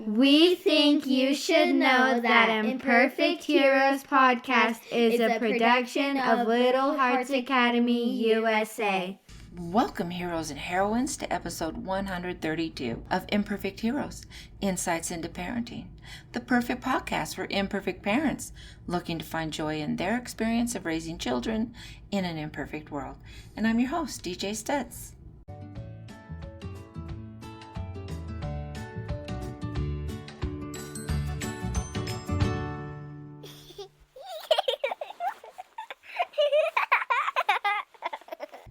We think you should know that Imperfect Heroes podcast is a production of Little Hearts Academy USA. Welcome, heroes and heroines, to episode 132 of Imperfect Heroes, Insights into Parenting, the perfect podcast for imperfect parents looking to find joy in their experience of raising children in an imperfect world. And I'm your host, DJ Stutz.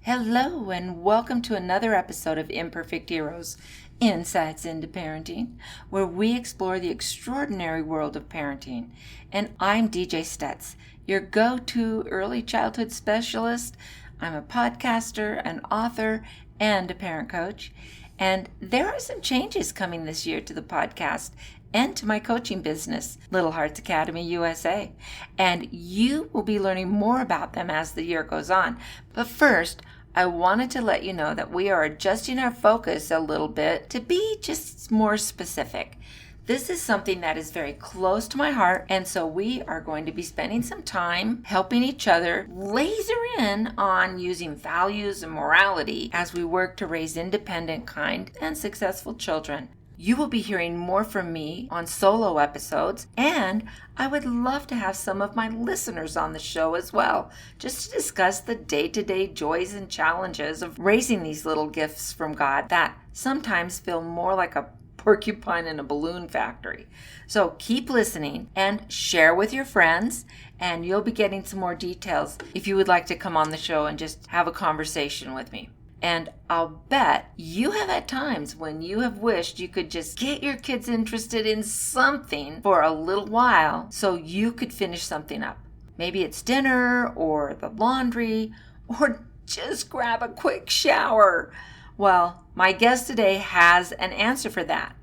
Hello, and welcome to another episode of Imperfect Heroes, Insights into Parenting, where we explore the extraordinary world of parenting. And I'm DJ Stutz, your go-to early childhood specialist. I'm a podcaster, an author, and a parent coach. And there are some changes coming this year to the podcast and to my coaching business, Little Hearts Academy USA. And you will be learning more about them as the year goes on. But first, I wanted to let you know that we are adjusting our focus a little bit to be just more specific. This is something that is very close to my heart, and so we are going to be spending some time helping each other laser in on using values and morality as we work to raise independent, kind, and successful children. You will be hearing more from me on solo episodes, and I would love to have some of my listeners on the show as well, just to discuss the day-to-day joys and challenges of raising these little gifts from God that sometimes feel more like a porcupine in a balloon factory. So keep listening and share with your friends, and you'll be getting some more details if you would like to come on the show and just have a conversation with me. And I'll bet you have had times when you have wished you could just get your kids interested in something for a little while so you could finish something up. Maybe it's dinner or the laundry or just grab a quick shower. Well, my guest today has an answer for that,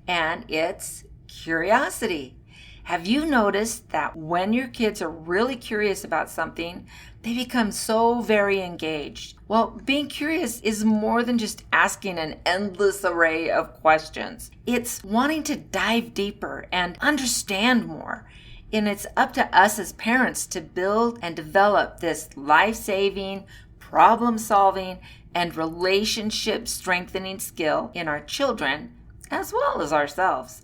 and it's curiosity. Have you noticed that when your kids are really curious about something, they become so very engaged? Well, being curious is more than just asking an endless array of questions. It's wanting to dive deeper and understand more. And it's up to us as parents to build and develop this life-saving, problem-solving, and relationship-strengthening skill in our children as well as ourselves.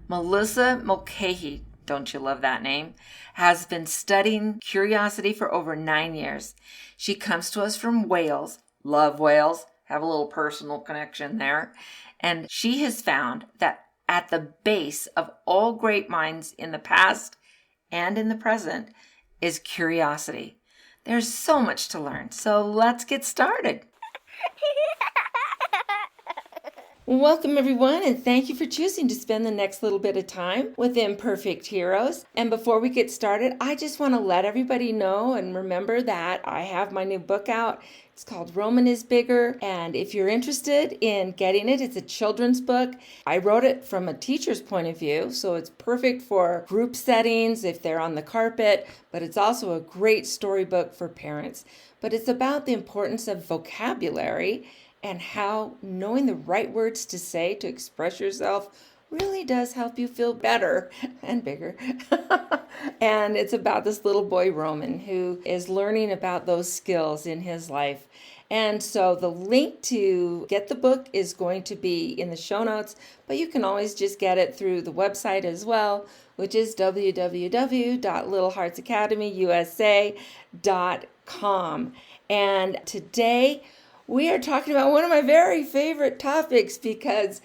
Melinda Mulcahy, don't you love that name, has been studying curiosity for over 9 years. She comes to us from Wales. Love Wales. Have a little personal connection there. And she has found that at the base of all great minds in the past and in the present is curiosity. There's so much to learn. So let's get started. Welcome, everyone, and thank you for choosing to spend the next little bit of time with Imperfect Heroes. And before we get started, I just want to let everybody know and remember that I have my new book out. It's called Roman is Bigger, and if you're interested in getting it, it's a children's book. I wrote it from a teacher's point of view, so it's perfect for group settings if they're on the carpet, but it's also a great storybook for parents. But it's about the importance of vocabulary and how knowing the right words to say to express yourself really does help you feel better and bigger. And it's about this little boy, Roman, who is learning about those skills in his life. And so the link to get the book is going to be in the show notes, but you can always just get it through the website as well, which is www.littleheartsacademyusa.com. And today, we are talking about one of my very favorite topics because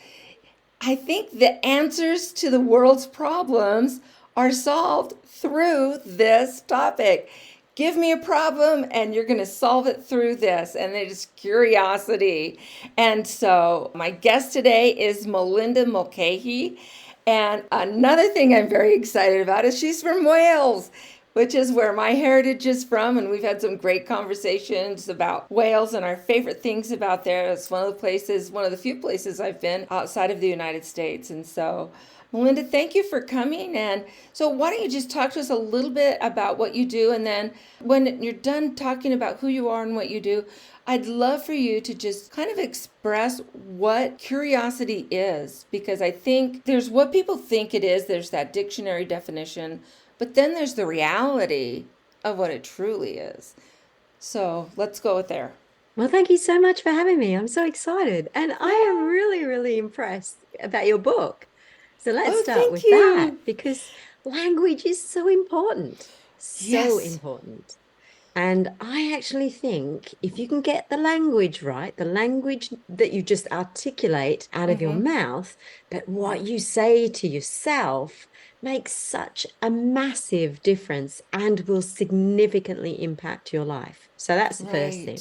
I think the answers to the world's problems are solved through this topic. Give me a problem and you're going to solve it through this, and it is curiosity. And so my guest today is Melinda Mulcahy. And another thing I'm very excited about is she's from Wales, which is where my heritage is from. And we've had some great conversations about Wales and our favorite things about there. It's one of the few places I've been outside of the United States. And so, Melinda, thank you for coming. And so why don't you just talk to us a little bit about what you do, and then when you're done talking about who you are and what you do, I'd love for you to just kind of express what curiosity is, because I think there's what people think it is. There's that dictionary definition, but then there's the reality of what it truly is. So let's go with there. Well, thank you so much for having me. I'm so excited. And I am really, really impressed about your book. So let's start with that, because language is so important. So important. And I actually think if you can get the language right, the language that you just articulate out of your mouth, but what you say to yourself makes such a massive difference and will significantly impact your life. So that's the first thing.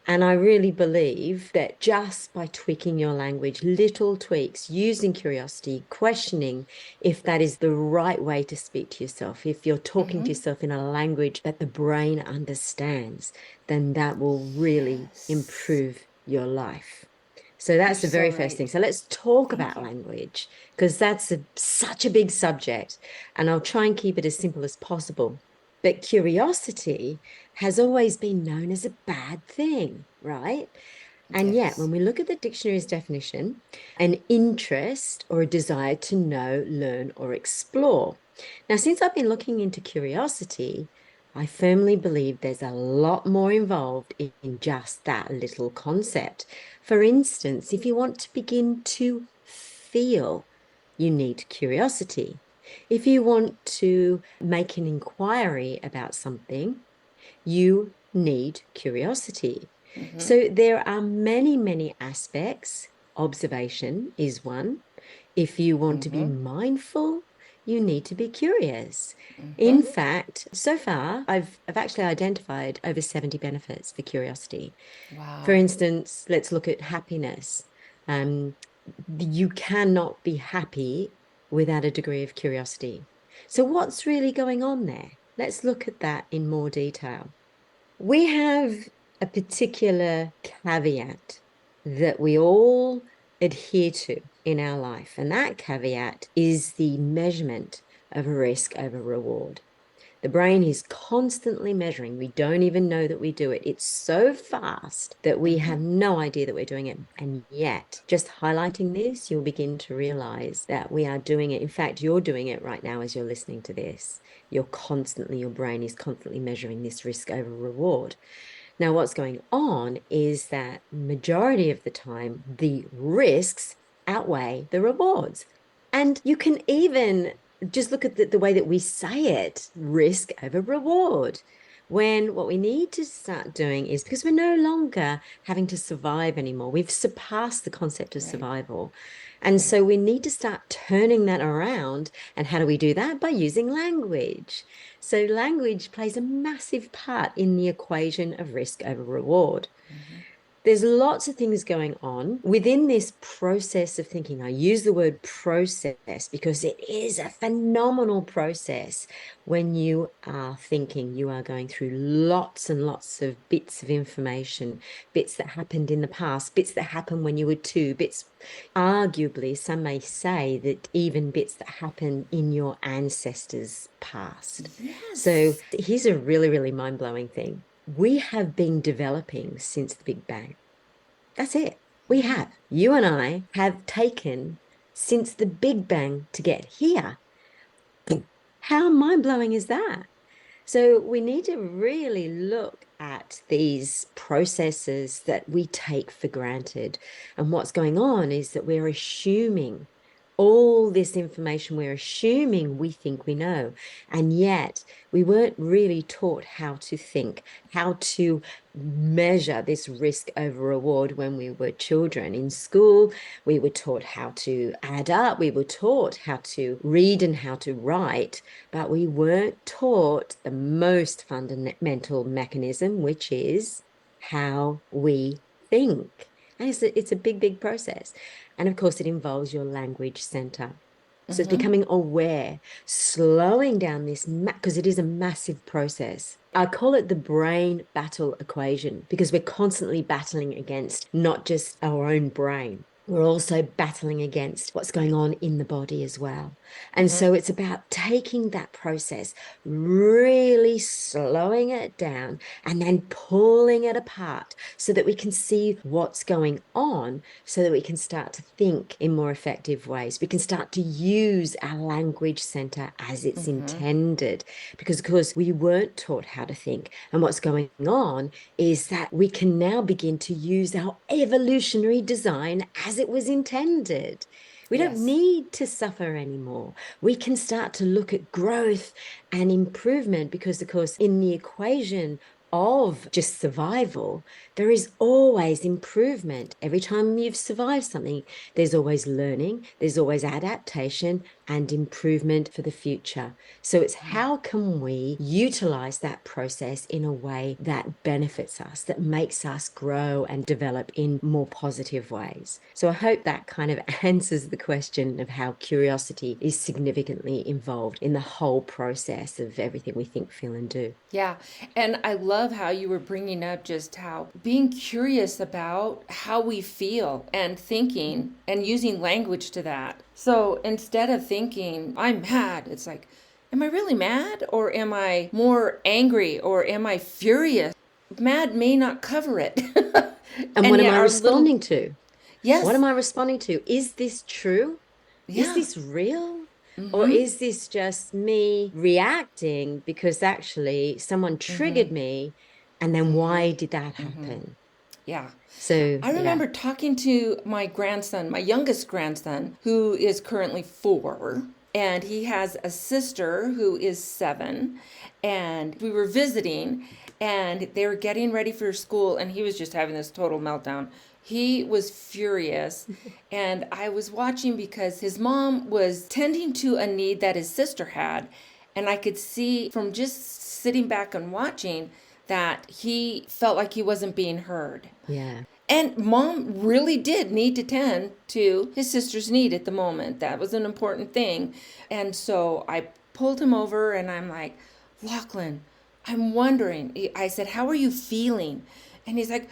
And I really believe that just by tweaking your language, little tweaks, using curiosity, questioning if that is the right way to speak to yourself, if you're talking to yourself in a language that the brain understands, then that will really improve your life. So that's the very first thing. So let's talk about language, because that's such a big subject, and I'll try and keep it as simple as possible. But curiosity has always been known as a bad thing, right? And yet, when we look at the dictionary's definition, an interest or a desire to know, learn, or explore. Now, since I've been looking into curiosity, I firmly believe there's a lot more involved in just that little concept. For instance, if you want to begin to feel, you need curiosity. If you want to make an inquiry about something, you need curiosity. So there are many, many aspects. Observation is one. If you want to be mindful, you need to be curious. In fact, so far, I've actually identified over 70 benefits for curiosity. Wow. For instance, let's look at happiness. You cannot be happy without a degree of curiosity. So what's really going on there? Let's look at that in more detail. We have a particular caveat that we all adhere to in our life, and that caveat is the measurement of risk over reward. The brain is constantly measuring. We don't even know that we do it. It's so fast that we have no idea that we're doing it. And yet, just highlighting this, you'll begin to realize that we are doing it. In fact, you're doing it right now as you're listening to this. Your brain is constantly measuring this risk over reward. Now, what's going on is that majority of the time, the risks outweigh the rewards. And you can even just look at the way that we say it, risk over reward. When what we need to start doing is, because we're no longer having to survive anymore, we've surpassed the concept of survival. And so we need to start turning that around. And how do we do that? By using language. So language plays a massive part in the equation of risk over reward. There's lots of things going on within this process of thinking. I use the word process because it is a phenomenal process. When you are thinking, you are going through lots and lots of bits of information, bits that happened in the past, bits that happened when you were 2, bits, arguably, some may say that even bits that happened in your ancestors' past. So here's a really, really mind-blowing thing. We have been developing since the Big Bang. That's it. We have. You and I have taken since the Big Bang to get here. How mind-blowing is that? So we need to really look at these processes that we take for granted. And what's going on is that we're assuming all this information, we're assuming we think we know. And yet we weren't really taught how to think, how to measure this risk over reward when we were children. In school, we were taught how to add up, we were taught how to read and how to write, but we weren't taught the most fundamental mechanism, which is how we think. And it's a big, big process. And of course, it involves your language center. So it's becoming aware, slowing down this, because it is a massive process. I call it the brain battle equation because we're constantly battling against not just our own brain. We're also battling against what's going on in the body as well. And so it's about taking that process, really slowing it down, and then pulling it apart so that we can see what's going on, so that we can start to think in more effective ways. We can start to use our language center as it's intended, because of course we weren't taught how to think. And what's going on is that we can now begin to use our evolutionary design as it was intended. We don't need to suffer anymore. We can start to look at growth and improvement because, of course, in the equation of just survival, there is always improvement. Every time you've survived something, there's always learning, there's always adaptation and improvement for the future. So it's how can we utilize that process in a way that benefits us, that makes us grow and develop in more positive ways. So I hope that kind of answers the question of how curiosity is significantly involved in the whole process of everything we think, feel, and do. Yeah. And I love how you were bringing up just how being curious about how we feel and thinking and using language to that. So instead of thinking, I'm mad, it's like, am I really mad? Or am I more angry? Or am I furious? Mad may not cover it. And what am I responding to? Yes. What am I responding to? Is this true? Yeah. Is this real? Or is this just me reacting because actually someone triggered me? And then why did that happen? Yeah. So I remember talking to my grandson, my youngest grandson, who is currently 4, and he has a sister who is 7. And we were visiting, and they were getting ready for school, and he was just having this total meltdown. He was furious, and I was watching because his mom was tending to a need that his sister had, and I could see from just sitting back and watching that he felt like he wasn't being heard. Yeah. And mom really did need to tend to his sister's need at the moment. That was an important thing. And so I pulled him over and I'm like, Lachlan, I'm wondering. I said, how are you feeling? And he's like,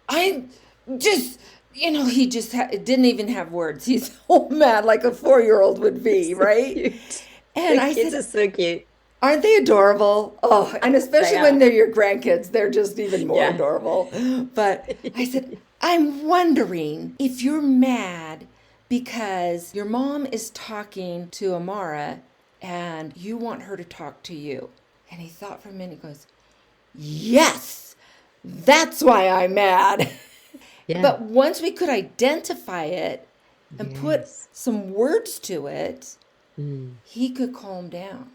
I'm just, he just didn't even have words. He's so mad like a 4-year-old would be, right? Cute. And The I kids said, are so cute. aren't they adorable? Oh, and especially They when are. they're your grandkids, they're just even more Yeah. adorable. But I said, I'm wondering if you're mad because your mom is talking to Amara and you want her to talk to you. And he thought for a minute, he goes, yes, that's why I'm mad. Yeah. But once we could identify it and put some words to it, he could calm down.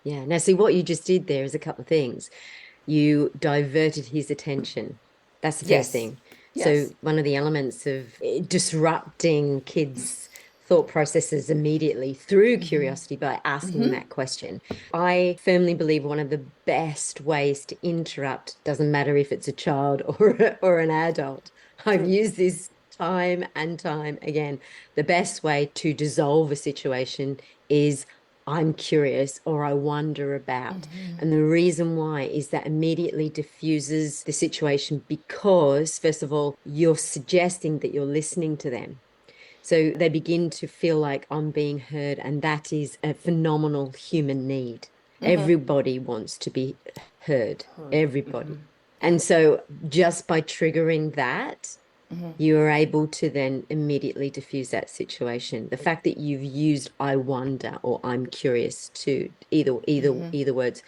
Yeah. Now, see, what you just did there is a couple of things. You diverted his attention. That's the first thing. Yes. So one of the elements of disrupting kids' thought processes immediately through curiosity by asking that question. I firmly believe one of the best ways to interrupt, doesn't matter if it's a child or an adult. I've used this time and time again. The best way to dissolve a situation is I'm curious or I wonder about. And the reason why is that immediately diffuses the situation because, first of all, you're suggesting that you're listening to them. So they begin to feel like I'm being heard, and that is a phenomenal human need. Everybody wants to be heard, everybody. And so just by triggering that, you are able to then immediately diffuse that situation. The fact that you've used I wonder or I'm curious to either words.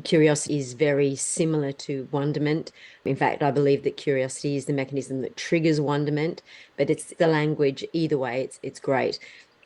Curiosity is very similar to wonderment. In fact, I believe that curiosity is the mechanism that triggers wonderment, but it's the language either way. It's great.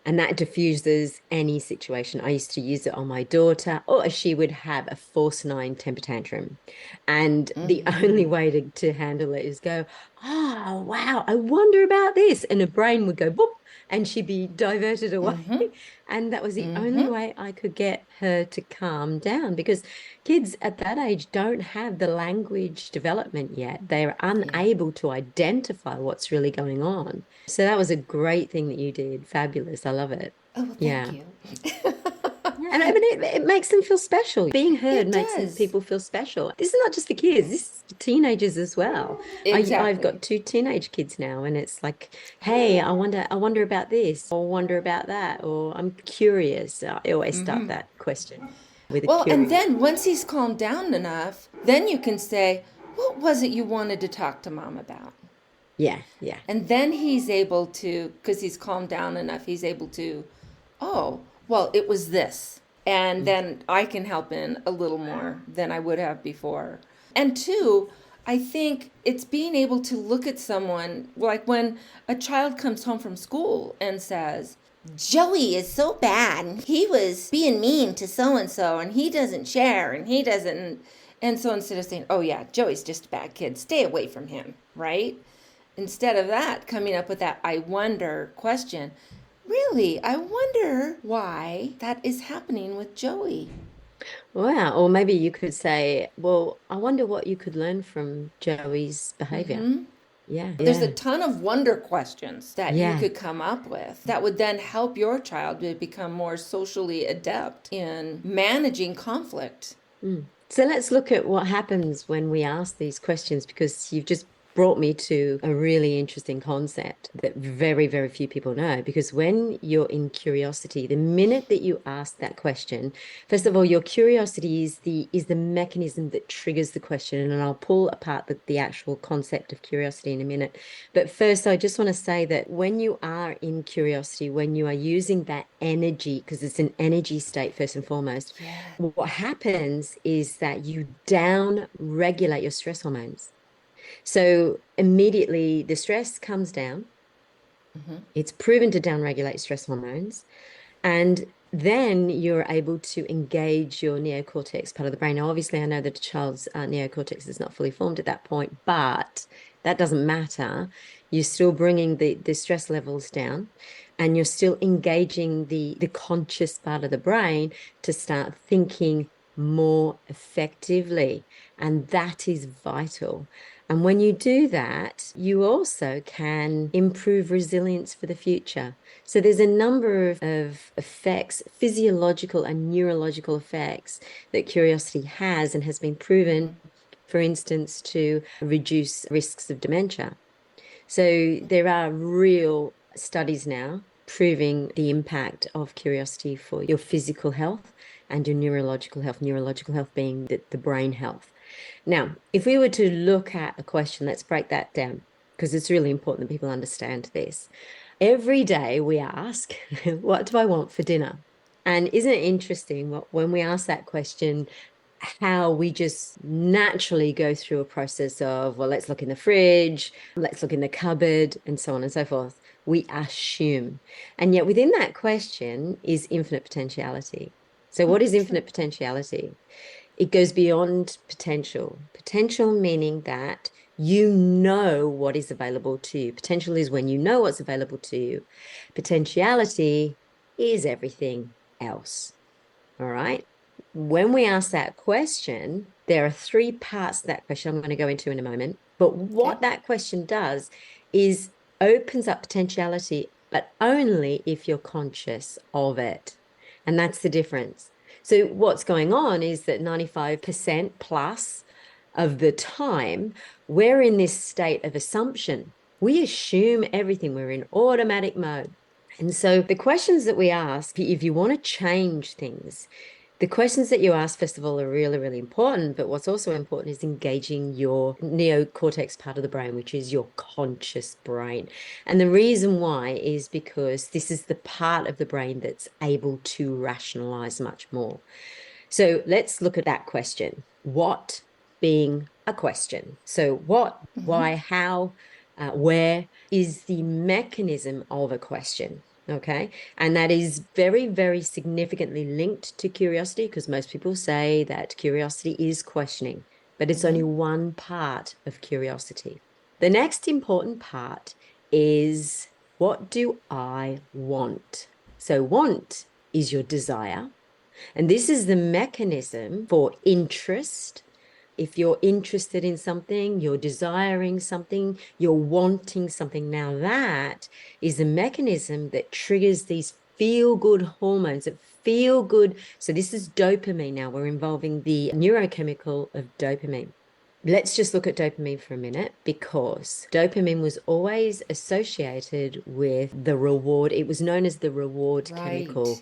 And that diffuses any situation. I used to use it on my daughter, or she would have a force 9 temper tantrum. And the only way to handle it is go, oh, wow, I wonder about this. And her brain would go, boop, and she'd be diverted away. And that was the only way I could get her to calm down, because kids at that age don't have the language development yet. They're unable to identify what's really going on. So that was a great thing that you did. Fabulous. I love it. Oh, well, thank you. And I mean, it makes them feel special. Being heard makes does. people feel special. This is not just for kids, this is for teenagers as well. Exactly. I've got 2 teenage kids now, and it's like, hey, I wonder about this, or wonder about that, or I'm curious. I always start that question with a curious. And then once he's calmed down enough, then you can say, what was it you wanted to talk to Mom about? Yeah. And then he's able to, because he's calmed down enough, he's able to, oh, well, it was this. And then I can help in a little more than I would have before. And 2, I think it's being able to look at someone, like when a child comes home from school and says, Joey is so bad. He was being mean to so-and-so, and he doesn't share, and he doesn't. And so instead of saying, oh yeah, Joey's just a bad kid, stay away from him, right? Instead of that, coming up with that I wonder question, really, I wonder why that is happening with Joey. Wow. Or maybe you could say, well, I wonder what you could learn from Joey's behavior. Yeah. There's a ton of wonder questions that you could come up with that would then help your child to become more socially adept in managing conflict. So let's look at what happens when we ask these questions, because you've just brought me to a really interesting concept that very, very few people know. Because when you're in curiosity, the minute that you ask that question, first of all, your curiosity is the mechanism that triggers the question. And I'll pull apart the actual concept of curiosity in a minute. But first, I just want to say that when you are in curiosity, when you are using that energy, because it's an energy state first and foremost, what happens is that you down-regulate your stress hormones. So immediately the stress comes down. It's proven to downregulate stress hormones. And then you're able to engage your neocortex part of the brain. Now, obviously, I know that a child's neocortex is not fully formed at that point, but that doesn't matter. You're still bringing the stress levels down, and you're still engaging the conscious part of the brain to start thinking more effectively. And that is vital. And when you do that, you also can improve resilience for the future. So there's a number of effects, physiological and neurological effects that curiosity has and has been proven, for instance, to reduce risks of dementia. So there are real studies now proving the impact of curiosity for your physical health and your neurological health being the brain health. Now, if we were to look at a question, let's break that down, because it's really important that people understand this. Every day we ask, what do I want for dinner? And isn't it interesting when we ask that question, how we just naturally go through a process of, well, let's look in the fridge, let's look in the cupboard, and so on and so forth. We assume. And yet within that question is infinite potentiality. So what is infinite potentiality? It goes beyond potential. Potential meaning that you know what is available to you. Potential is when you know what's available to you. Potentiality is everything else. All right? When we ask that question, there are 3 parts to that question I'm going to go into in a moment. But what that question does is opens up potentiality, but only if you're conscious of it. And that's the difference. So what's going on is that 95% plus of the time, we're in this state of assumption. We assume everything. We're in automatic mode. And so the questions that we ask, if you want to change things, the questions that you ask, first of all, are really, really important. But what's also important is engaging your neocortex part of the brain, which is your conscious brain. And the reason why is because this is the part of the brain that's able to rationalize much more. So let's look at that question. What being a question? So what, why, how, where is the mechanism of a question? Okay. And that is very, very significantly linked to curiosity, because most people say that curiosity is questioning, but it's only one part of curiosity. The next important part is what do I want? So want is your desire. And this is the mechanism for interest. If you're interested in something, you're desiring something, you're wanting something. Now that is a mechanism that triggers these feel-good hormones that feel good. So this is dopamine. Now we're involving the neurochemical of dopamine. Let's just look at dopamine for a minute, because dopamine was always associated with the reward. It was known as the reward chemical.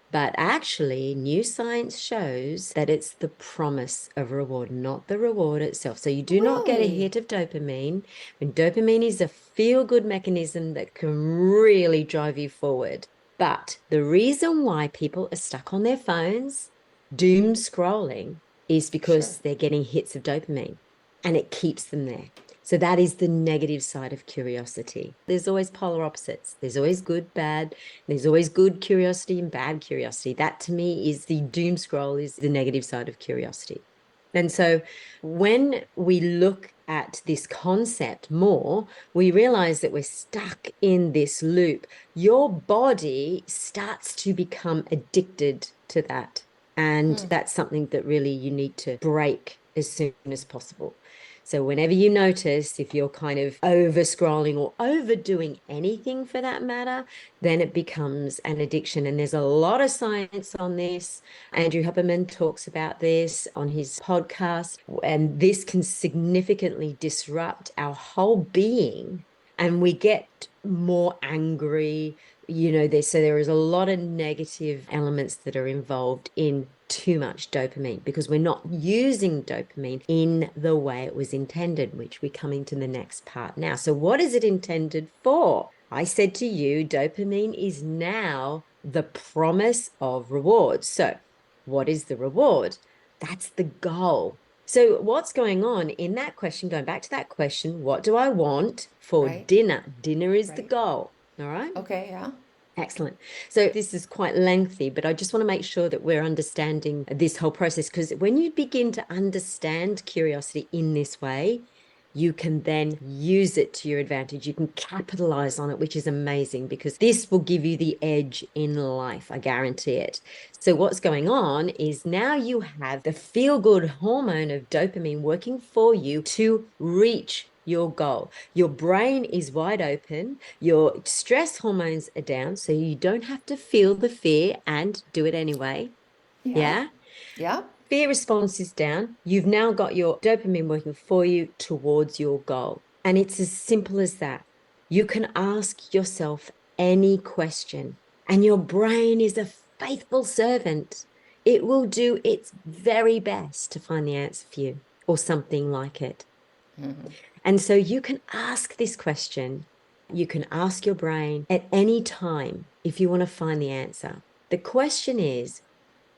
But actually, new science shows that it's the promise of reward, not the reward itself. So you do not get a hit of dopamine. And dopamine is a feel-good mechanism that can really drive you forward. But the reason why people are stuck on their phones, doom scrolling, is because they're getting hits of dopamine, and it keeps them there. So that is the negative side of curiosity. There's always polar opposites. There's always good, bad. There's always good curiosity and bad curiosity. That to me is the doom scroll, is the negative side of curiosity. And so when we look at this concept more, we realize that we're stuck in this loop. Your body starts to become addicted to that. And that's something that really you need to break as soon as possible. So whenever you notice, if you're kind of over scrolling or overdoing anything for that matter, then it becomes an addiction. And there's a lot of science on this. Andrew Huberman talks about this on his podcast, and this can significantly disrupt our whole being. And we get more angry, so there is a lot of negative elements that are involved in too much dopamine, because we're not using dopamine in the way it was intended, which we're coming to the next part now. So what is it intended for? I said to you, dopamine is now the promise of reward. So what is the reward? That's the goal. So what's going on in that question, going back to that question, what do I want for dinner? Dinner is the goal. All right. Okay. Yeah. Excellent. So this is quite lengthy, but I just want to make sure that we're understanding this whole process, because when you begin to understand curiosity in this way, you can then use it to your advantage. You can capitalize on it, which is amazing, because this will give you the edge in life. I guarantee it. So what's going on is now you have the feel-good hormone of dopamine working for you to reach your goal. Your brain is wide open. Your stress hormones are down, so you don't have to feel the fear and do it anyway. Yeah. Fear response is down. You've now got your dopamine working for you towards your goal. And it's as simple as that. You can ask yourself any question, and your brain is a faithful servant. It will do its very best to find the answer for you, or something like it. And so you can ask this question. You can ask your brain at any time if you want to find the answer. The question is,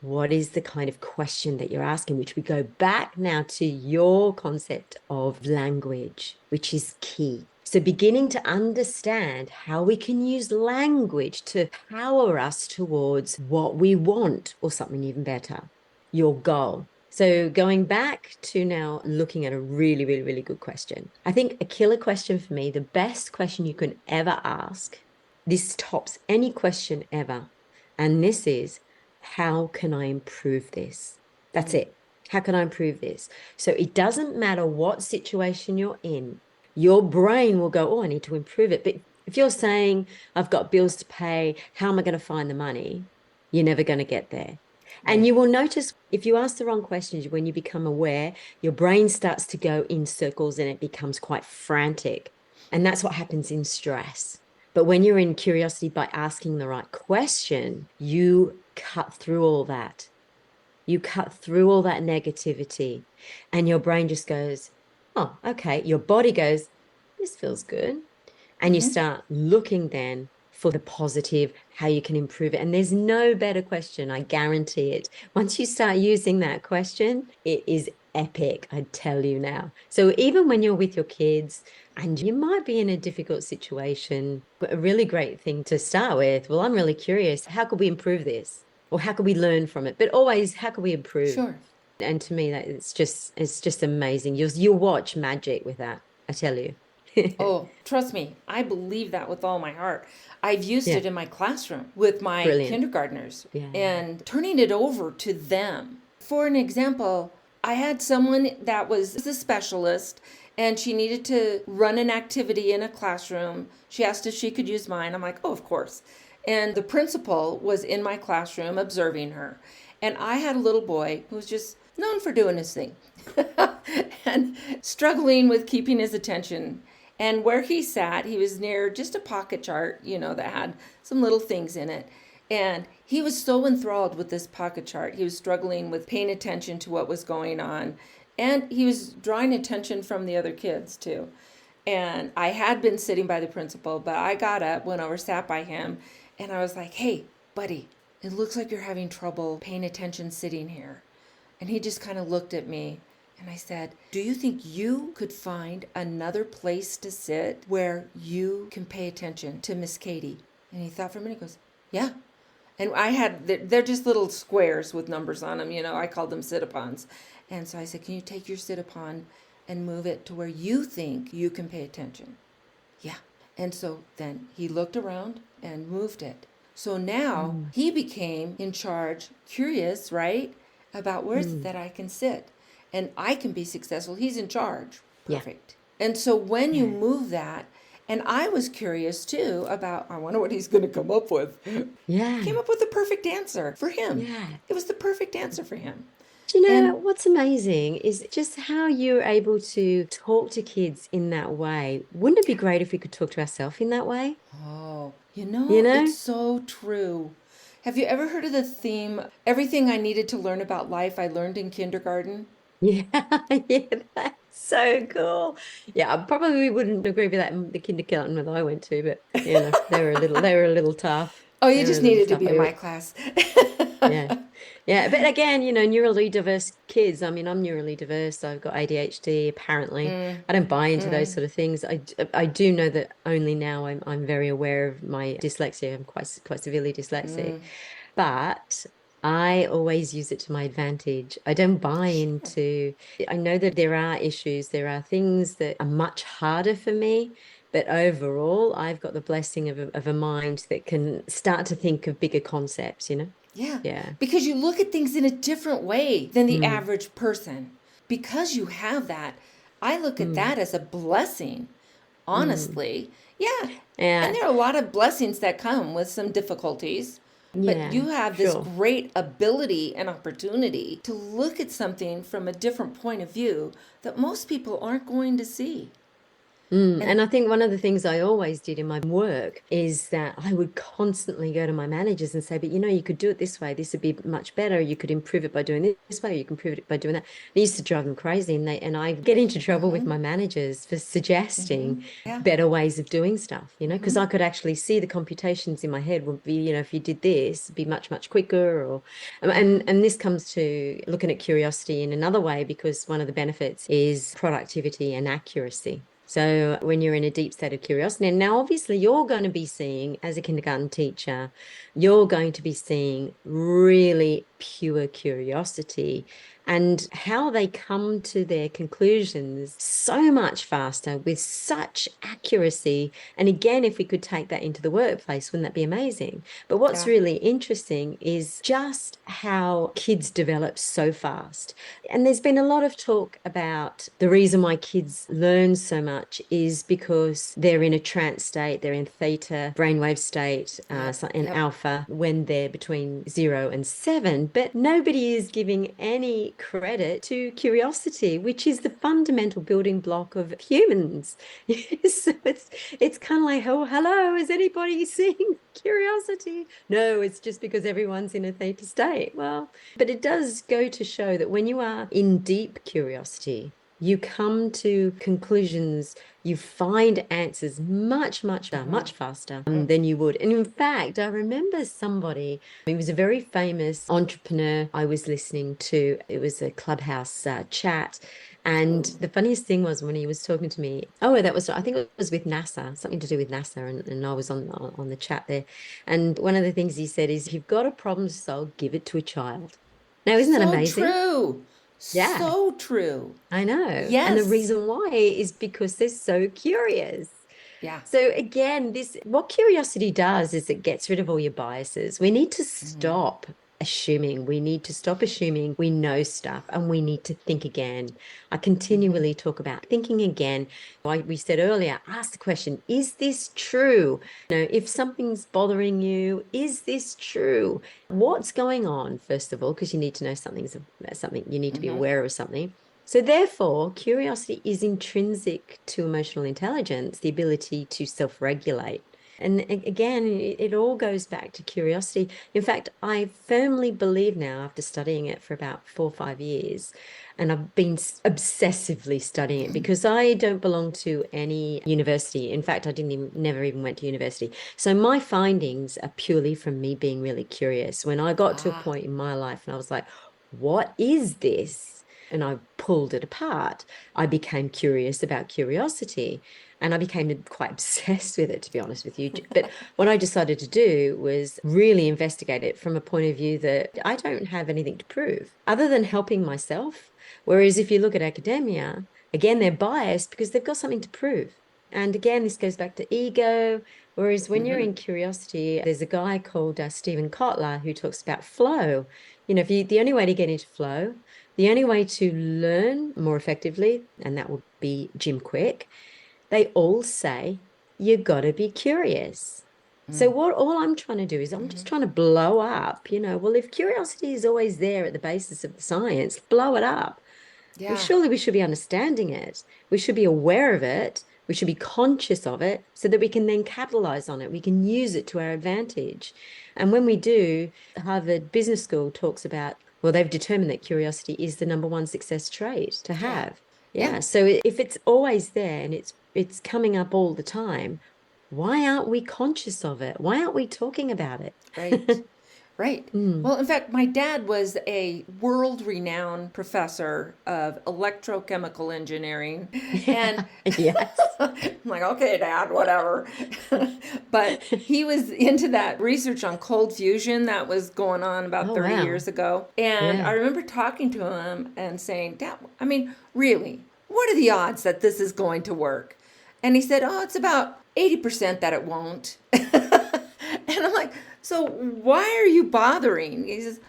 what is the kind of question that you're asking? Which we go back now to your concept of language, which is key. So beginning to understand how we can use language to power us towards what we want, or something even better, your goal. So going back to now looking at a really, really, really good question. I think a killer question for me, the best question you can ever ask, this tops any question ever. And this is, how can I improve this? That's it. How can I improve this? So it doesn't matter what situation you're in, your brain will go, oh, I need to improve it. But if you're saying, I've got bills to pay, how am I going to find the money? You're never going to get there. And you will notice if you ask the wrong questions, when you become aware, your brain starts to go in circles and it becomes quite frantic. And that's what happens in stress. But when you're in curiosity, by asking the right question, you cut through all that. You cut through all that negativity, and your brain just goes, oh, okay. Your body goes, this feels good. And you start looking then for the positive, how you can improve it. And there's no better question, I guarantee it. Once you start using that question, it is epic, I tell you now. So even when you're with your kids and you might be in a difficult situation, a really great thing to start with, well, I'm really curious, how could we improve this? Or how could we learn from it? But always, how can we improve? Sure. And to me, that it's just amazing. You'll watch magic with that, I tell you. Oh, trust me, I believe that with all my heart. I've used Yeah. it in my classroom with my Brilliant. kindergartners Yeah. and turning it over to them. For an example, I had someone that was a specialist and she needed to run an activity in a classroom. She asked if she could use mine. I'm like, oh, of course. And the principal was in my classroom observing her. And I had a little boy who was just known for doing his thing and struggling with keeping his attention. And where he sat, he was near just a pocket chart, that had some little things in it. And he was so enthralled with this pocket chart. He was struggling with paying attention to what was going on. And he was drawing attention from the other kids, too. And I had been sitting by the principal, but I got up, went over, sat by him, and I was like, hey, buddy, it looks like you're having trouble paying attention sitting here. And he just kind of looked at me. And I said, do you think you could find another place to sit where you can pay attention to Miss Katie? And he thought for a minute, he goes, yeah. And they're just little squares with numbers on them. I called them sit-upons. And so I said, can you take your sit-upon and move it to where you think you can pay attention? Yeah. And so then he looked around and moved it. So now he became in charge, curious, right, about where is it that I can sit. And I can be successful. He's in charge. Perfect. Yeah. And so when you move that, and I was curious too about, I wonder what he's going to come up with. Yeah. Came up with the perfect answer for him. Yeah. It was the perfect answer for him. Do you know what's amazing is just how you're able to talk to kids in that way. Wouldn't it be great if we could talk to ourselves in that way? Oh, it's so true. Have you ever heard of the theme, everything I needed to learn about life I learned in kindergarten? Yeah, that's so cool. Yeah, I probably wouldn't agree with that in the kindergarten that I went to, but they were a little tough. Oh, you just needed to be in my class. Yeah. Yeah. But again, neurally diverse kids. I mean, I'm neurally diverse. I've got ADHD, apparently. I don't buy into those sort of things. I do know that only now I'm very aware of my dyslexia. I'm quite severely dyslexic. But I always use it to my advantage. I don't buy into, I know that there are issues, there are things that are much harder for me, but overall, I've got the blessing of a mind that can start to think of bigger concepts, Yeah. Yeah. Because you look at things in a different way than the average person. Because you have that, I look at that as a blessing, honestly. Yeah. And there are a lot of blessings that come with some difficulties. But you have this great ability and opportunity to look at something from a different point of view that most people aren't going to see. And I think one of the things I always did in my work is that I would constantly go to my managers and say, but you could do it this way. This would be much better. You could improve it by doing this way. You can improve it by doing that. It used to drive them crazy. And I get into trouble with my managers for suggesting better ways of doing stuff, because I could actually see the computations in my head would be, if you did this, it'd be much, much quicker. And this comes to looking at curiosity in another way, because one of the benefits is productivity and accuracy. So when you're in a deep state of curiosity, and now obviously you're going to be seeing, as a kindergarten teacher, you're going to be seeing really pure curiosity and how they come to their conclusions so much faster with such accuracy. And again, if we could take that into the workplace, wouldn't that be amazing? But what's really interesting is just how kids develop so fast. And there's been a lot of talk about the reason why kids learn so much is because they're in a trance state, they're in theta brainwave state, and alpha when they're between 0 and 7. But nobody is giving any credit to curiosity, which is the fundamental building block of humans. So it's kind of like, oh, hello, is anybody seeing curiosity? No, it's just because everyone's in a theta state. Well, but it does go to show that when you are in deep curiosity, you come to conclusions, you find answers much faster than you would. And in fact, I remember somebody, he was a very famous entrepreneur I was listening to. It was a Clubhouse chat. And the funniest thing was when he was talking to me, I think it was with NASA, something to do with NASA. And I was on the chat there. And one of the things he said is, if you've got a problem to solve, give it to a child. Now, isn't that amazing? So true. Yeah, So true. I know. And the Yes. reason why is because they're so curious. Yeah. So again, this what curiosity does is it gets rid of all your biases. We need to Mm-hmm. stop assuming. We need to stop assuming we know stuff and we need to think again. I Mm-hmm. continually talk about thinking again. Like we said earlier, ask the question, is this true? If something's bothering you, is this true? What's going on, first of all, because you need to know something, you need to be Mm-hmm. aware of something. So, therefore, curiosity is intrinsic to emotional intelligence, the ability to self regulate. And again, it all goes back to curiosity. In fact, I firmly believe now, after studying it for about 4 or 5 years, and I've been obsessively studying it because I don't belong to any university. In fact, never even went to university. So my findings are purely from me being really curious. When I got to a Ah. point in my life and I was like, what is this? And I pulled it apart. I became curious about curiosity and I became quite obsessed with it, to be honest with you. But what I decided to do was really investigate it from a point of view that I don't have anything to prove other than helping myself. Whereas if you look at academia, again, they're biased because they've got something to prove. And again, this goes back to ego. Whereas when you're Mm-hmm. in curiosity, there's a guy called Stephen Kotler who talks about flow. The only way to get into flow, the only way to learn more effectively, and that would be Jim Quick, they all say you got to be curious. So what all I'm trying to do is I'm just trying to blow up, well, if curiosity is always there at the basis of the science, blow it up. Well, Yeah. surely we should be understanding it. We should be aware of it. We should be conscious of it so that we can then capitalize on it. We can use it to our advantage. And when we do, Harvard Business School talks about, well, they've determined that curiosity is the number one success trait to Yeah. have. Yeah. Yeah. So if it's always there and it's coming up all the time, why aren't we conscious of it? Why aren't we talking about it? Right. Right. Mm. Well, in fact, my dad was a world renowned professor of electrochemical engineering. And Yes. I'm like, okay, Dad, whatever. But he was into that research on cold fusion that was going on about Oh, 30 wow. years ago. And I Yeah. remember talking to him and saying, Dad, I mean, really, what are the odds that this is going to work? And he said, oh, it's about 80% that it won't. And I'm like, so why are you bothering? He says,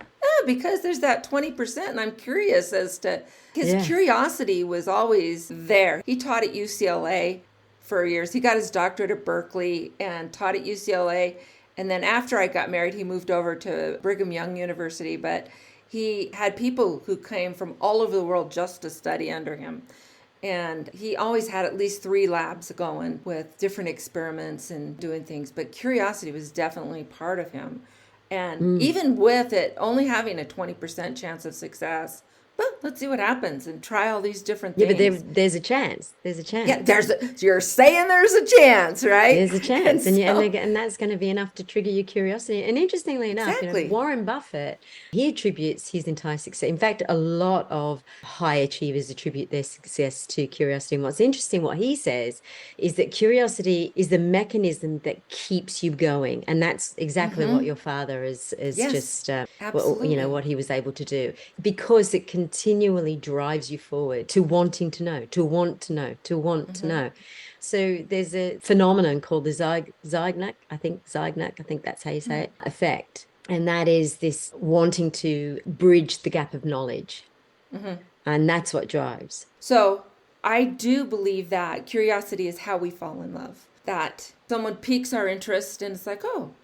because there's that 20%. And I'm curious as to his Yeah. curiosity was always there. He taught at UCLA for years. He got his doctorate at Berkeley and taught at UCLA. And then after I got married, he moved over to Brigham Young University. But he had people who came from all over the world just to study under him. And he always had at least 3 labs going with different experiments and doing things. But curiosity was definitely part of him. And Mm. even with it only having a 20% chance of success, well, let's see what happens and try all these different Yeah, but things. there's a chance. There's a Yeah, chance. you're saying there's a chance, right? There's a chance. And And that's going to be enough to trigger your curiosity. And interestingly enough, exactly. Warren Buffett, he attributes his entire success. In fact, a lot of high achievers attribute their success to curiosity. And what's interesting, what he says, is that curiosity is the mechanism that keeps you going. And that's exactly what your father is Yes, just, absolutely. what he was able to do, because it continually drives you forward to wanting to know, to want to know, to want to know. So there's a phenomenon called the Zeigarnik, I think that's how you say it, effect. And that is this wanting to bridge the gap of knowledge. And that's what drives. So I do believe that curiosity is how we fall in love. That someone piques our interest and it's like, oh,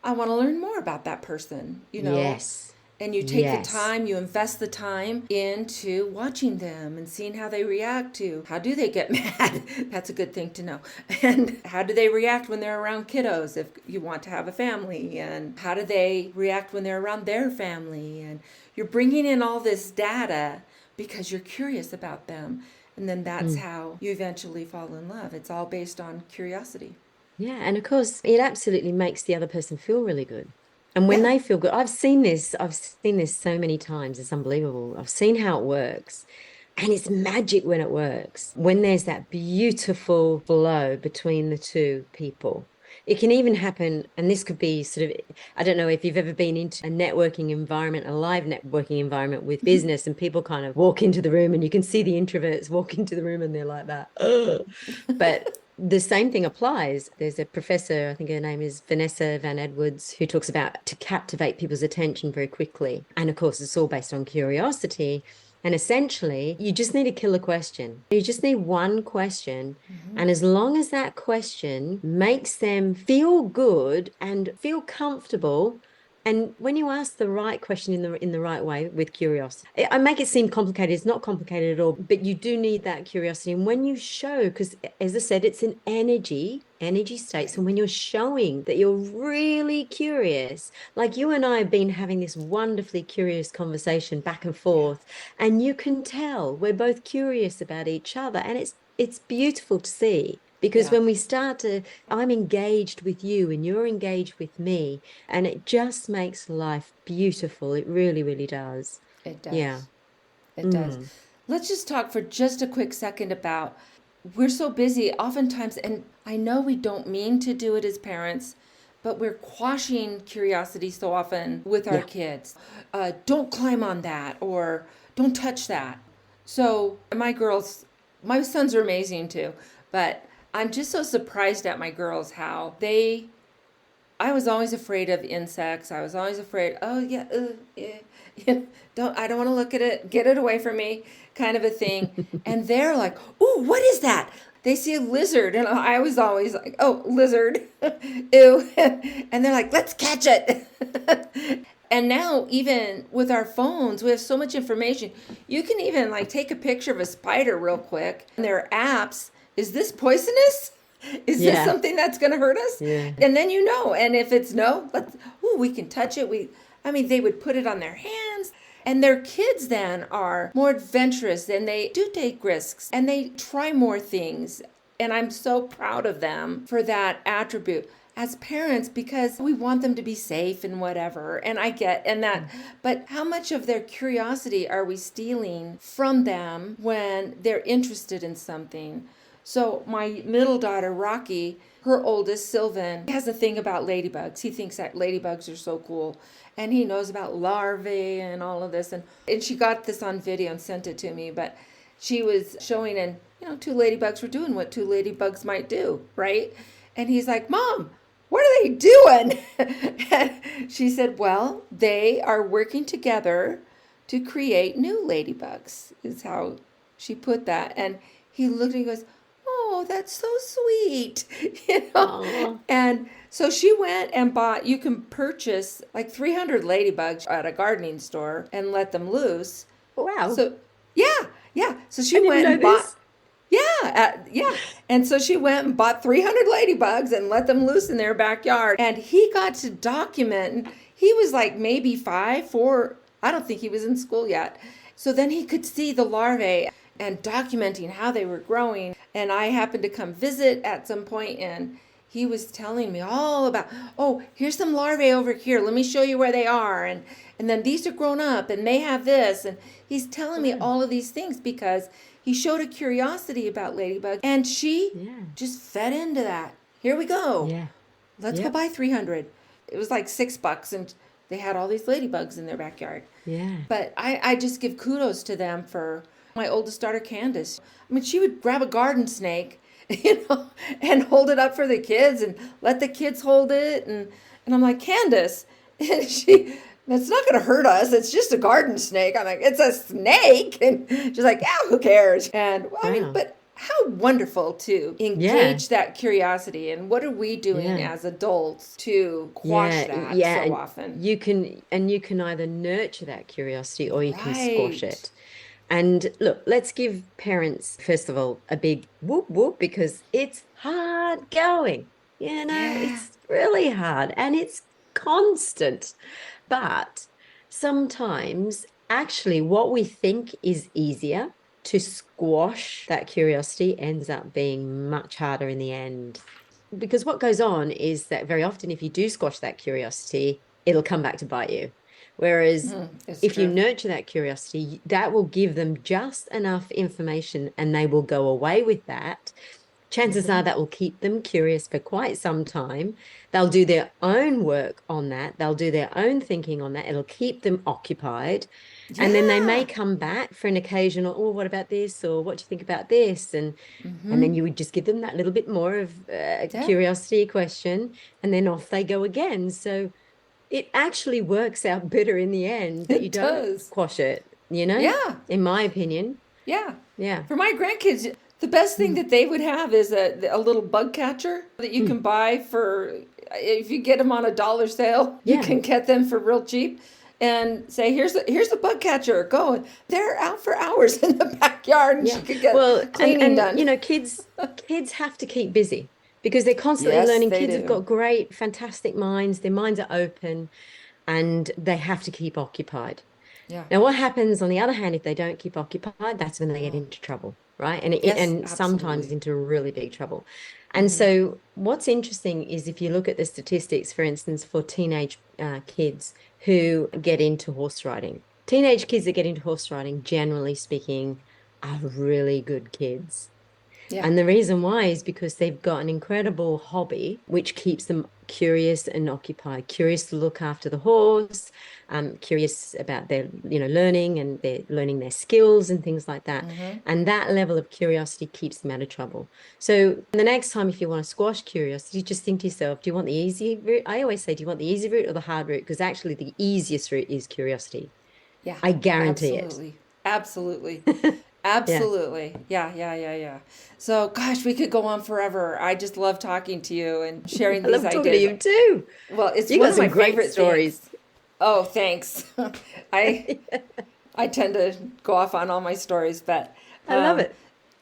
I want to learn more about that person, Yes. And you take the Yes. time, you invest the time into watching them and seeing how they react to how do they get mad. That's a good thing to know. And how do they react when they're around kiddos if you want to have a family? And how do they react when they're around their family? And you're bringing in all this data because you're curious about them. And then that's how you eventually fall in love. It's all based on curiosity. Yeah. And of course, it absolutely makes the other person feel really good. And when Yeah. they feel good, I've seen this so many times. It's unbelievable. I've seen how it works. And it's magic when it works, when there's that beautiful flow between the two people. It can even happen, and this could be sort of, I don't know if you've ever been into a networking environment, a live networking environment with business, and people kind of walk into the room and you can see the introverts walk into the room and they're like that. Ugh. But the same thing applies. There's a professor, I think her name is Vanessa Van Edwards, who talks about to captivate people's attention very quickly. And of course, it's all based on curiosity. And essentially, you just need a killer question. You just need one question. And as long as that question makes them feel good and feel comfortable, and when you ask the right question in the right way with curiosity, I make it seem complicated. It's not complicated at all, but you do need that curiosity. And when you show, because as I said, it's an energy state. So when you're showing that you're really curious, like you and I have been having this wonderfully curious conversation back and forth, and you can tell we're both curious about each other, and it's beautiful to see. Because when we start to, I'm engaged with you and you're engaged with me, and it just makes life beautiful. It really, really does. It does. Yeah. It does. Let's just talk for just a quick second about, we're so busy oftentimes, and I know we don't mean to do it as parents, but we're quashing curiosity so often with our kids. Don't climb on that, or don't touch that. So my sons are amazing too, but I'm just so surprised at my girls how I was always afraid of insects. I was always afraid, I don't want to look at it, get it away from me, kind of a thing. And they're like, ooh, what is that? They see a lizard, and I was always like, oh, lizard, ew. And they're like, let's catch it. And now, even with our phones, we have so much information. You can even like take a picture of a spider real quick. And there are apps. Is this poisonous? Is this something that's going to hurt us? Yeah. And then you know. And if it's no, we can touch it. They would put it on their hands. And their kids then are more adventurous, and they do take risks and they try more things. And I'm so proud of them for that attribute as parents, because we want them to be safe and whatever. And I get that. But how much of their curiosity are we stealing from them when they're interested in something? So my middle daughter, Rocky, her oldest, Sylvan, has a thing about ladybugs. He thinks that ladybugs are so cool. And he knows about larvae and all of this. And she got this on video and sent it to me. But she was showing, and, two ladybugs were doing what two ladybugs might do, right? And he's like, Mom, what are they doing? And she said, well, they are working together to create new ladybugs, is how she put that. And he looked and he goes, oh, that's so sweet, Aww. And so she went and bought, you can purchase like 300 ladybugs at a gardening store and let them loose. Wow. So, yeah. So she went and bought, and so she went and bought 300 ladybugs and let them loose in their backyard. And he got to document, he was like maybe 4, I don't think he was in school yet. So then he could see the larvae and documenting how they were growing. And I happened to come visit at some point, and he was telling me all about, oh, here's some larvae over here. Let me show you where they are. And then these are grown up and they have this. And he's telling me all of these things because he showed a curiosity about ladybugs, and she just fed into that. Here we go. Yeah. Let's go buy 300. It was like $6, and they had all these ladybugs in their backyard. Yeah. But I just give kudos to them for my oldest daughter, Candace. She would grab a garden snake, and hold it up for the kids and let the kids hold it. And I'm like, Candace, and that's not going to hurt us. It's just a garden snake. I'm like, it's a snake. And she's like, who cares? And but how wonderful to engage that curiosity. And what are we doing as adults to quash that so often? You can either nurture that curiosity or you can squash it. And look, let's give parents, first of all, a big whoop whoop, because it's hard going. It's really hard and it's constant. But sometimes actually what we think is easier to squash that curiosity ends up being much harder in the end. Because what goes on is that very often if you do squash that curiosity, it'll come back to bite you. Whereas if you nurture that curiosity, that will give them just enough information and they will go away with that. chances are that will keep them curious for quite some time. They'll do their own work on that. They'll do their own thinking on that. It'll keep them occupied. And then they may Yeah. come back for an occasional, oh, what about this? Or what do you think about this? And then you would just give them that little bit more of Yeah. curiosity question, and then off they go again. So it actually works out better in the end that you It don't does. quash it, Yeah. in my opinion. Yeah. Yeah. For my grandkids, the best thing that they would have is a little bug catcher that you can buy for, if you get them on a dollar sale, you Yeah. can get them for real cheap. And say, here's the bug catcher. Go. They're out for hours in the backyard, and Yeah. she could get Well, cleaning done. kids have to keep busy because they're constantly Yes, learning. they Kids have do. got great, fantastic minds. Their minds are open and they have to keep occupied. Yeah. Now, what happens on the other hand, if they don't keep occupied, that's when they get into trouble, right? Yes, And sometimes absolutely. into really big trouble. And so what's interesting is if you look at the statistics, for instance, for teenage kids who get into horse riding, teenage kids that get into horse riding, generally speaking, are really good kids. Yeah. And the reason why is because they've got an incredible hobby, which keeps them curious and occupied, curious to look after the horse, curious about their, learning, and they're learning their skills and things like that. And that level of curiosity keeps them out of trouble. So the next time, if you want to squash curiosity, just think to yourself, do you want the easy route? I always say, do you want the easy route or the hard route? Because actually the easiest route is curiosity. Yeah. I guarantee Absolutely. Absolutely. it. Yeah. Absolutely. Yeah. So, gosh, we could go on forever. I just love talking to you and sharing I these love talking to ideas. you too. Well, it's You one got of my some great favorite stories. things. Oh, thanks. I tend to go off on all my stories, but I love it.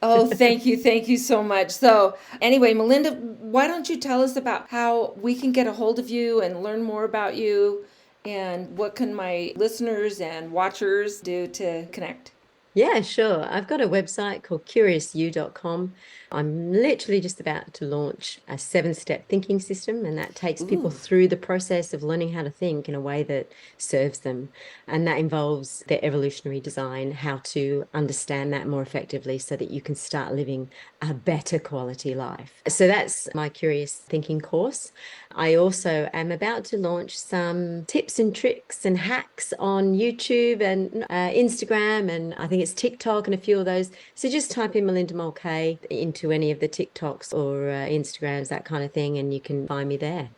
oh, thank you so much. So, anyway, Melinda, why don't you tell us about how we can get a hold of you and learn more about you, and what can my listeners and watchers do to connect? Yeah, sure. I've got a website called curiousyou.com. I'm literally just about to launch a 7-step thinking system, and that takes people Ooh. through the process of learning how to think in a way that serves them. And that involves their evolutionary design, how to understand that more effectively so that you can start living a better quality life. So that's my Curious Thinking course. I also am about to launch some tips and tricks and hacks on YouTube and Instagram, and I think it's TikTok and a few of those. So just type in Melinda Mulcahy into any of the TikToks or Instagrams, that kind of thing, and you can find me there.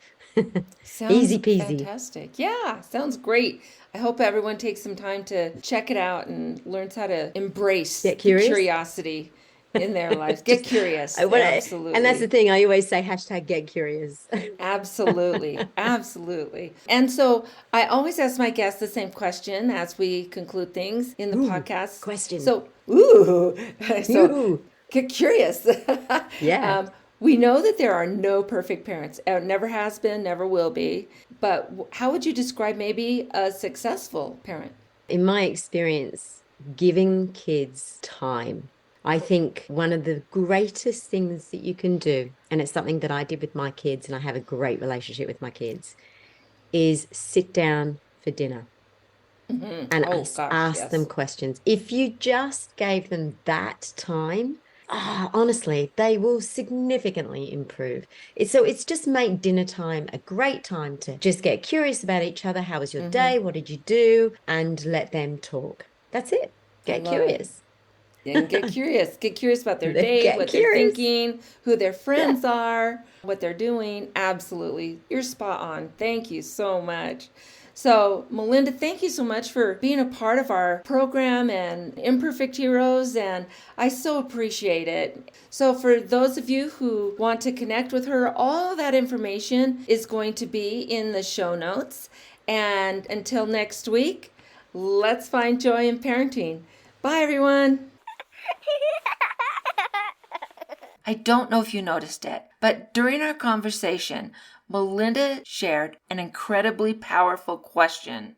Sounds Easy peasy. fantastic. Yeah, sounds great. I hope everyone takes some time to check it out and learns how to embrace Get the curious. curiosity in their lives. Get curious. And that's the Absolutely. thing. I always say hashtag get curious. Absolutely. Absolutely. And so I always ask my guests the same question as we conclude things in the Ooh, podcast. question. So, so Ooh, get curious. yeah. We know that there are no perfect parents. Never has been, never will be. But how would you describe maybe a successful parent? In my experience, giving kids time. I think one of the greatest things that you can do, and it's something that I did with my kids, and I have a great relationship with my kids, is sit down for dinner and Oh, gosh, ask them yes. questions. If you just gave them that time, honestly, they will significantly improve. It's just make dinner time a great time to just get curious about each other. How was your day? What did you do? And let them talk. That's it. I Get love it. curious. And get curious. Get curious about their Then day, get what they're curious. thinking, who their Yeah. friends are, what they're doing. Absolutely. You're spot on. Thank you so much. So, Melinda, thank you so much for being a part of our program and Imperfect Heroes, and I so appreciate it. So, for those of you who want to connect with her, all that information is going to be in the show notes. And until next week, let's find joy in parenting. Bye, everyone. I don't know if you noticed it, but during our conversation, Melinda shared an incredibly powerful question.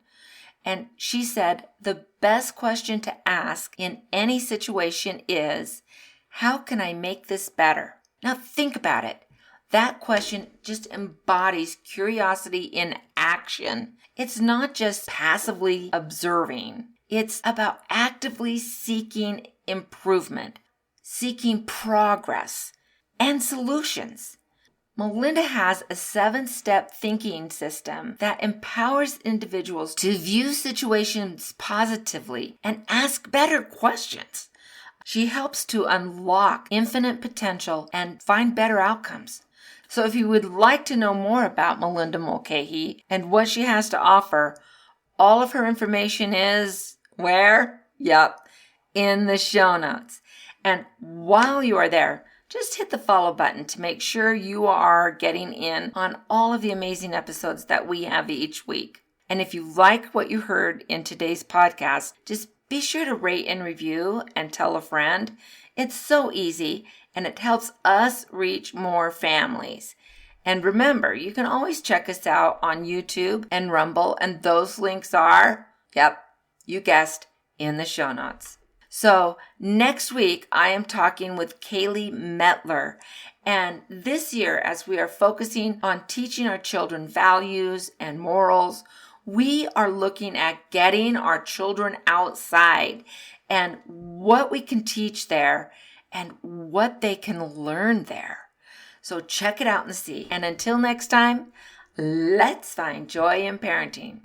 And she said the best question to ask in any situation is, how can I make this better? Now think about it. That question just embodies curiosity in action. It's not just passively observing. It's about actively seeking improvement, seeking progress. and solutions. Melinda has a 7-step thinking system that empowers individuals to view situations positively and ask better questions. She helps to unlock infinite potential and find better outcomes. So if you would like to know more about Melinda Mulcahy and what she has to offer, all of her information is where? Yep, in the show notes. And while you are there, just hit the follow button to make sure you are getting in on all of the amazing episodes that we have each week. And if you like what you heard in today's podcast, just be sure to rate and review and tell a friend. It's so easy and it helps us reach more families. And remember, you can always check us out on YouTube and Rumble, and those links are, yep, you guessed, in the show notes. So next week, I am talking with Kaylee Metler. And this year, as we are focusing on teaching our children values and morals, we are looking at getting our children outside and what we can teach there and what they can learn there. So check it out and see. And until next time, let's find joy in parenting.